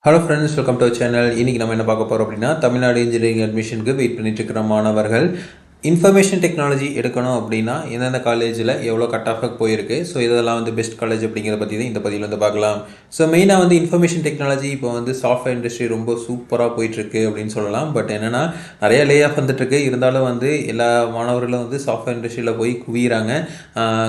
Hello friends, welcome to channel. இன்றைக்கி நம்ம என்ன பார்க்க போகிறோம் அப்படின்னா, தமிழ்நாடு இன்ஜினியரிங் அட்மிஷனுக்கு வெயிட் பண்ணிட்டு இருக்கிற மாணவர்கள் இன்ஃபர்மேஷன் டெக்னாலஜி எடுக்கணும் அப்படின்னா எந்தெந்த காலேஜில் எவ்வளோ கட் ஆஃபாக போயிருக்கு, ஸோ இதெல்லாம் வந்து பெஸ்ட் காலேஜ் அப்படிங்கிறத பற்றி தான் இந்த பதிவில் வந்து பார்க்கலாம். ஸோ மெயினாக வந்து இன்ஃபர்மேஷன் டெக்னாலஜி இப்போ வந்து சாஃப்ட்வேர் இண்டஸ்ட்ரி ரொம்ப சூப்பராக போயிட்டுருக்கு அப்படின்னு சொல்லலாம். பட் என்னென்னா நிறைய லே ஆஃப் வந்துட்டுருக்கு. இருந்தாலும் வந்து எல்லா மாணவர்களும் வந்து சாஃப்ட்வேர் இண்டஸ்ட்ரியில் போய் குவிகிறாங்க.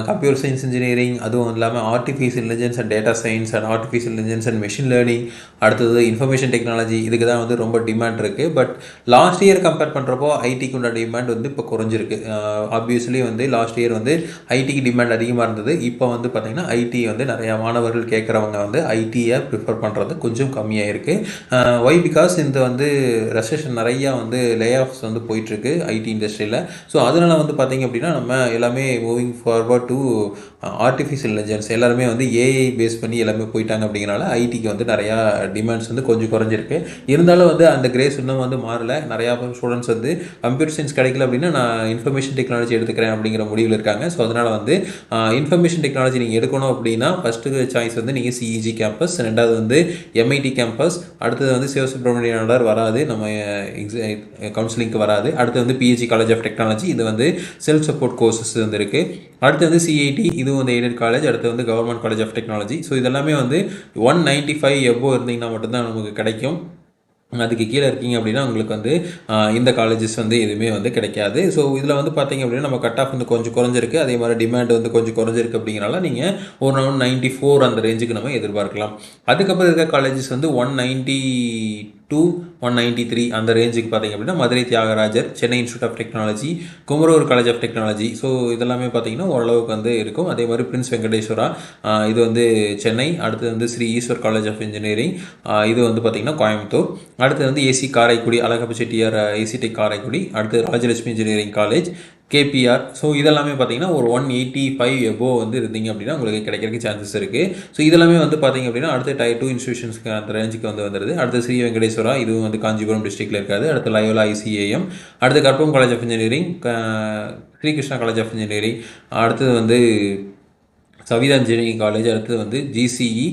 கம்ப்யூட்டர் சயின்ஸ் இன்ஜினியரிங், அதுவும் இல்லாமல் artificial intelligence and data science and artificial intelligence and machine learning, அடுத்தது இன்ஃபர்மேஷன் டெக்னாலஜி, இதுக்கு தான் வந்து ரொம்ப டிமாண்ட் இருக்குது. பட் லாஸ்ட் இயர் கம்பேர் பண்ணுறப்போ ஐடிக்கு உண்டான டிமாண்ட் வந்து இப்போ குறைஞ்சிருக்கு. ஆப்வியஸ்லி வந்து லாஸ்ட் இயர் வந்து ஐடிக்கு டிமாண்ட் அதிகமாக இருந்தது. இப்போ வந்து பார்த்திங்கன்னா ஐடி வந்து நிறையா மாணவர்கள் கேட்குறவங்க வந்து ஐடியை ப்ரிஃபர் பண்ணுறது கொஞ்சம் கம்மியாக இருக்குது. ஒய் பிகாஸ் இந்த வந்து ரெசெஷன் நிறையா வந்து லே ஆஃப்ஸ் வந்து போயிட்டுருக்கு ஐடி இண்டஸ்ட்ரியில். ஸோ அதனால் வந்து பார்த்திங்க அப்படின்னா நம்ம எல்லாமே moving forward to artificial intelligence, எல்லாருமே வந்து ஏஐ பேஸ் பண்ணி எல்லாமே போயிட்டாங்க. அப்படிங்கிறனால ஐடிக்கு வந்து நிறையா டிமாண்ட்ஸ் வந்து கொஞ்சம் குறைஞ்சிருக்கு. இருந்தாலும் வந்து அந்த கிரேஸ் இன்னும் வந்து மாறலை. நிறையா ஸ்டூடெண்ட்ஸ் வந்து கம்ப்யூட்டர் சயின்ஸ் கிடைக்கல அப்படின்னா நான் இன்ஃபர்மேஷன் டெக்னாலஜி எடுத்துக்கிறேன் அப்படிங்கிற முடிவில் இருக்காங்க. ஸோ அதனால் வந்து இன்ஃபர்மேஷன் டெக்னாலஜி நீங்கள் எடுக்கணும் அப்படின்னா ஃபஸ்ட்டு சாய்ஸ் வந்து நீங்கள் சிஇஜி கேம்பஸ், ரெண்டாவது வந்து எம்ஐடி கேம்பஸ், அடுத்தது வந்து சிவசுப்ரமணியனார் வராது, நம்ம கவுன்சிலிங்க்கு வராது. அடுத்து வந்து பிஹெச்சி காலேஜ் ஆஃப் டெக்னாலஜி, இது வந்து செல்ஃப் சப்போர்ட் கோர்சஸ் வந்து இருக்குது. அடுத்து வந்து சிஐடி, இதுவும் வந்து எய்டட் காலேஜ். அடுத்து வந்து government college of technology. So இதெல்லாமே வந்து 195 எபோ இருந்தீங்கன்னா மட்டும்தான் நமக்கு கிடைக்கும். அதுக்கு கீழே இருக்கீங்க அப்படின்னா உங்களுக்கு வந்து இந்த காலேஜஸ் வந்து எதுவுமே வந்து கிடைக்காது. ஸோ இதில் வந்து பார்த்திங்க அப்படின்னா நம்ம கட் ஆஃப் வந்து கொஞ்சம் குறைஞ்சிருக்கு. அதே மாதிரி டிமாண்ட் வந்து கொஞ்சம் குறைஞ்சிருக்கு. அப்படிங்கிறனால நீங்கள் ஒரு 94 அந்த ரேஞ்சுக்கு நம்ம எதிர்பார்க்கலாம். அதுக்கப்புறம் இருக்க காலேஜஸ் வந்து 192 193 அந்த ரேஞ்சுக்கு பார்த்திங்க அப்படின்னா Madurai Thiagarajar, Chennai institute of technology, Kumarur college of technology. So இதெல்லாமே பார்த்திங்கன்னா ஓரளவுக்கு வந்து இருக்கும். அதே மாதிரி பிரின்ஸ் வெங்கடேஸ்வரா, இது வந்து சென்னை. அடுத்து வந்து Sri Eshwar college of engineering, இது வந்து பார்த்திங்கன்னா கோயம்புத்தூர். அடுத்து வந்து AC Karaikudi, Alagappa Chettiar AC tech Karaikudi. அடுத்து Rajalakshmi engineering college, KPR. So இதெல்லாமே பார்த்தீங்கன்னா ஒரு 185 எபோ வந்து இருந்தீங்க அப்படின்னா உங்களுக்கு கிடைக்கிறதுக்கு சான்சஸ் இருக்குது. ஸோ இதெல்லாமே வந்து பார்த்திங்க அப்படின்னா அடுத்து Tier 2 இன்ஸ்டியூஷன்ஸ்க்கு அந்த ரேஞ்சுக்கு வந்து வந்துடுது. அடுத்து ஸ்ரீ வெங்கடேஸ்வரா, இதுவும் வந்து காஞ்சிபுரம் டிஸ்ட்ரிக்டில் இருக்காது. அடுத்து லயோலா ஐசிஏஎம், அடுத்து Karpagam college of engineering, Srikrishna college of engineering, அடுத்தது வந்து சவிதா இன்ஜினியரிங் காலேஜ், அடுத்தது வந்து ஜிசிஇ,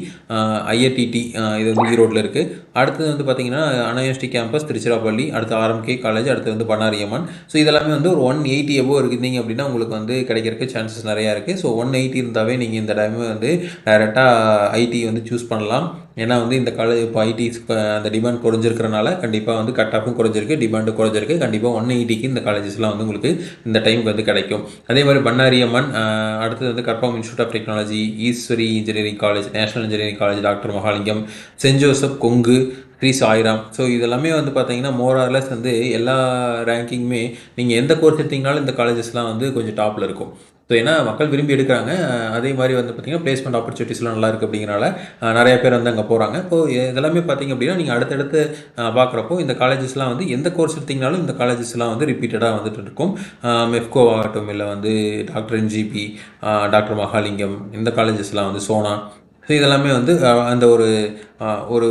ஐஐடிடி, இது வந்து ஈரோட்டில் இருக்குது. அடுத்தது வந்து பார்த்திங்கன்னா அனாயூனிவர்சிட்டி கேம்பஸ் திருச்சிராப்பள்ளி, அடுத்து ஆர்எம்கே காலேஜ், அடுத்து வந்து பண்ணாரியம்மன். ஸோ இதெல்லாமே வந்து ஒரு 180 எபோ இருந்தீங்க அப்படின்னா உங்களுக்கு வந்து கிடைக்கிறதுக்கு சான்சஸ் நிறையா இருக்குது. ஸோ 180 இருந்தாவே நீங்கள் இந்த டைம் வந்து டைரெக்டாக ஐடி வந்து சூஸ் பண்ணலாம். ஏன்னா வந்து இந்த காலேஜ் இப்போ ஐடி அந்த டிமாண்ட் குறைஞ்சிருக்கிறனால கண்டிப்பாக வந்து கட் ஆஃபும் குறைஞ்சிருக்கு, டிமாண்டும் குறைஞ்சிருக்கு. கண்டிப்பாக 180க்கு இந்த காலேஜஸ்லாம் வந்து உங்களுக்கு இந்த டைமுக்கு வந்து கிடைக்கும். அதே மாதிரி பண்ணாரியம்மன், அடுத்தது வந்து Karpagam institute of technology, Easwari engineering college, national engineering college doctor Mahalingam, saint Joseph Kongu, Sri Sairam. So இதெல்லாமே வந்து பார்த்தீங்கன்னா மோரார்லெஸ் வந்து எல்லா ரேங்கிங்குமே நீங்கள் எந்த கோர்ஸ் எடுத்தீங்கனாலும் இந்த காலேஜஸ்லாம் வந்து கொஞ்சம் டாப்பில் இருக்கும். ஸோ ஏன்னா மக்கள் விரும்பி எடுக்கிறாங்க. அதே மாதிரி வந்து பார்த்திங்கன்னா பிளேஸ்மெண்ட் ஆப்பர்ச்சுனிட்டிஸ்லாம் நல்லா இருக்குது. அப்படிங்கிறனால நிறைய பேர் வந்து அங்கே போகிறாங்க. இப்போது இதெல்லாமே பார்த்திங்க அப்படின்னா நீங்கள் அடுத்தடுத்து பார்க்குறப்போ இந்த காலேஜஸ்லாம் வந்து எந்த கோர்ஸ் எடுத்திங்கனாலும் இந்த காலேஜஸ்லாம் வந்து ரிப்பீட்டடாக வந்துட்டு இருக்கும். மெஃப்கோ ஆகட்டும், இல்லை வந்து டாக்டர் என்ஜிபி, டாக்டர் மகாலிங்கம், இந்த காலேஜஸ்லாம் வந்து சோனா. ஸோ இதெல்லாமே வந்து அந்த ஒரு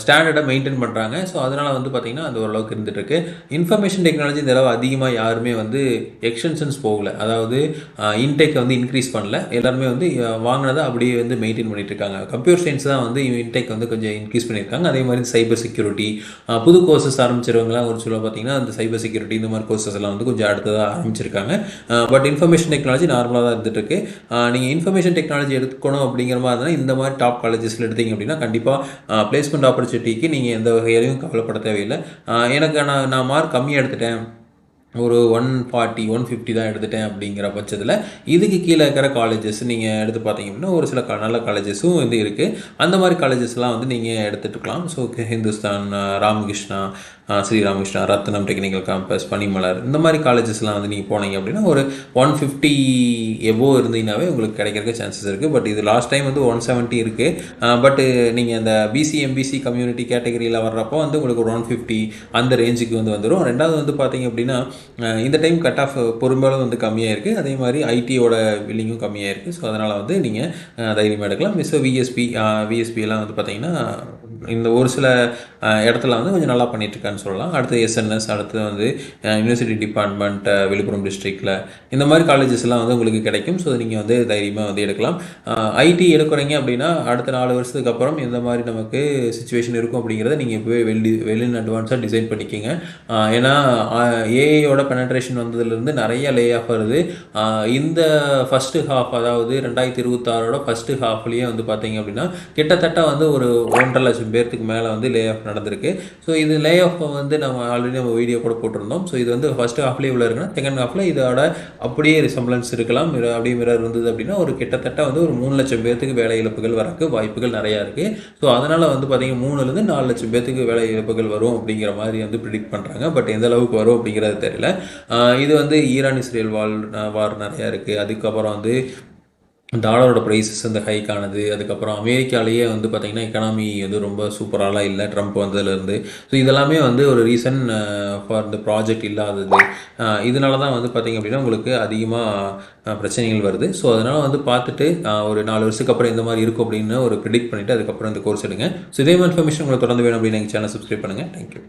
ஸ்டாண்டர்டை மெயின்டைன் பண்ணுறாங்க. ஸோ அதனால் வந்து பார்த்திங்கன்னா அது ஓரளவுக்கு இருந்துகிட்ருக்கு. இன்ஃபர்மேஷன் டெக்னாலஜி இந்த அளவு அதிகமாக யாருமே வந்து எக்ஸ்டென்ஷன்ஸ் போகலை, அதாவது இன்டேக்கை வந்து இன்க்ரீஸ் பண்ணல. எல்லாருமே வந்து வாங்கினதை அப்படியே வந்து மெயின்டைன் பண்ணிட்டு இருக்காங்க. கம்ப்யூட்டர் சயின்ஸ் தான் வந்து இன்டேக் வந்து கொஞ்சம் இன்க்ரீஸ் பண்ணியிருக்காங்க. அதே மாதிரி சைபர் செக்யூரிட்டி, புது கோர்சஸ் ஆரம்பிச்சிருவங்களாம் ஒரு சில பார்த்திங்கன்னா அந்த சைபர் செக்யூரிட்டி இந்த மாதிரி கோர்சஸ் எல்லாம் வந்து கொஞ்சம் அடுத்ததாக ஆரம்பிச்சிருக்காங்க. பட் இன்ஃபர்மேஷன் டெக்னாலஜி நார்மலாக தான் இருந்துகிட்ருக்கு. நீங்கள் இன்ஃபர்மேஷன் டெக்னாலஜி எடுக்கணும் அப்படிங்கிற மாதிரி இருந்தால் இந்த மாதிரி டாப் காலேஜஸில் எடுத்தீங்க அப்படின்னா கண்டிப்பாக பிளேஸ்மெண்ட் ஆப்பர்ச்சுனிட்டிக்கு நீங்கள் எந்த வகையிலையும் கவலைப்பட தேவையில்லை. எனக்கு நான் மார்க் கம்மியாக எடுத்துட்டேன், ஒரு 140 150 தான் எடுத்துட்டேன் அப்படிங்கிற பட்சத்தில் இதுக்கு கீழே இருக்கிற காலேஜஸ் நீங்கள் எடுத்து பார்த்தீங்க அப்படின்னா ஒரு சில நல்ல காலேஜஸும் வந்து இருக்குது. அந்த மாதிரி காலேஜஸ்லாம் வந்து நீங்கள் எடுத்துகிட்டுக்கலாம். ஸோ ஹிந்துஸ்தான், ராமகிருஷ்ணா, ஸ்ரீராமகிருஷ்ணா, ரத்னம் டெக்னிக்கல் கேம்பஸ், பனிமலர், இந்த மாதிரி காலேஜஸ்லாம் வந்து நீங்கள் போனீங்க அப்படின்னா ஒரு 150 எபோ இருந்தீங்கன்னாவே உங்களுக்கு கிடைக்கிறதுக்கு சான்சஸ் இருக்குது. பட் இது லாஸ்ட் டைம் வந்து 170 இருக்குது. பட்டு நீங்கள் அந்த பிசி எம்பிசி கம்யூனிட்டி கேட்டகரியில் வர்றப்போ வந்து உங்களுக்கு ஒரு 150 அந்த ரேஞ்சுக்கு வந்து வந்துடும். ரெண்டாவது வந்து பார்த்தீங்க அப்படின்னா இந்த டைம் கட் ஆஃப் பெரும்பாலும் வந்து கம்மியாக இருக்குது. அதே மாதிரி ஐடியோட பில்லிங்கும் கம்மியாக இருக்குது. ஸோ அதனால் வந்து நீங்கள் தைரியமாக எடுக்கலாம். விஎஸ்பிலாம் வந்து பார்த்திங்கன்னா இந்த ஒரு சில இடத்துல வந்து கொஞ்சம் நல்லா பண்ணிகிட்ருக்கான்னு சொல்லலாம். அடுத்து எஸ்என்எஸ், அடுத்து வந்து யூனிவர்சிட்டி டிபார்ட்மெண்ட் விழுப்புரம் டிஸ்ட்ரிக்டில் இந்த மாதிரி காலேஜஸ்லாம் வந்து உங்களுக்கு கிடைக்கும். ஸோ நீங்கள் வந்து தைரியமாக வந்து எடுக்கலாம். ஐடி எடுக்கிறீங்க அப்படின்னா அடுத்த 4 வருஷத்துக்கு அப்புறம் எந்த மாதிரி நமக்கு சுச்சுவேஷன் இருக்கும் அப்படிங்கிறத நீங்கள் இப்போவே வெல் இன் அட்வான்ஸாக டிசைன் பண்ணிக்கிங்க. ஏன்னா ஏஐயோட பெனட்ரேஷன் வந்ததுலேருந்து நிறைய லே ஆஃப் வருது. இந்த ஃபஸ்ட்டு ஹாஃப், அதாவது 2026ஓட ஃபஸ்ட்டு ஹாஃப்லேயே வந்து பார்த்தீங்க அப்படின்னா கிட்டத்தட்ட வந்து ஒரு 1.5 லட்சம் பேர்த்துக்கு மேலே வந்து லே ஆஃப் நடந்திருக்கு. ஸோ இது லே ஆஃப் வந்து நம்ம வீடியோ கூட போட்டிருந்தோம். ஸோ இது வந்து ஃபஸ்ட்டு ஹாஃப்லேயே இவ்வளோ இருக்குன்னா செகண்ட் ஹாஃபில் இதோட அப்படியே ரிசம்பிளன்ஸ் இருக்கலாம். அப்படியே மிரர் இருந்தது அப்படின்னா ஒரு கிட்டத்தட்ட வந்து ஒரு 3 லட்சம் பேர்த்துக்கு வேலை இழப்புகள் வரக்கு வாய்ப்புகள் நிறையா இருக்குது. ஸோ அதனால் வந்து பார்த்தீங்கன்னா 3லேருந்து 4 லட்சம் பேர்த்துக்கு வேலை இழப்புகள் வரும் அப்படிங்கிற மாதிரி வந்து ப்ரிடிக்ட் பண்ணுறாங்க. பட் எந்த அளவுக்கு வரும் அப்படிங்கிறது தெரியல. இது வந்து ஈரான் இஸ்ரேல் வார் நிறையா இருக்குது. அதுக்கப்புறம் வந்து டாலரோட ப்ரைஸஸ் வந்து ஹைக் ஆனது. அதுக்கப்புறம் அமெரிக்காலேயே வந்து பார்த்திங்கன்னா எக்கனாமி வந்து ரொம்ப சூப்பராலாம் இல்லை ட்ரம்ப் வந்ததுலேருந்து. ஸோ இதெல்லாமே வந்து ஒரு ரீசன் ஃபார் இந்த ப்ராஜெக்ட் இல்லாதது. இதனால தான் வந்து பார்த்திங்க அப்படின்னா உங்களுக்கு அதிகமாக பிரச்சனைகள் வருது. ஸோ அதனால் வந்து பார்த்துட்டு ஒரு 4 வருஷத்துக்கு அப்புறம் இந்த மாதிரி இருக்கும் அப்படின்னு ஒரு ப்ரிடிக்ட் பண்ணிவிட்டு அதுக்கப்புறம் இந்த கோர்ஸ் எடுங்க. ஸோ இதே மாதிரி இன்ஃபர்மேஷன் உங்களுக்கு தொடர்ந்து வேணும் அப்படின்னு எங்கள் சேனல் சப்ஸ்கிரைப் பண்ணுங்கள். தேங்க்யூ.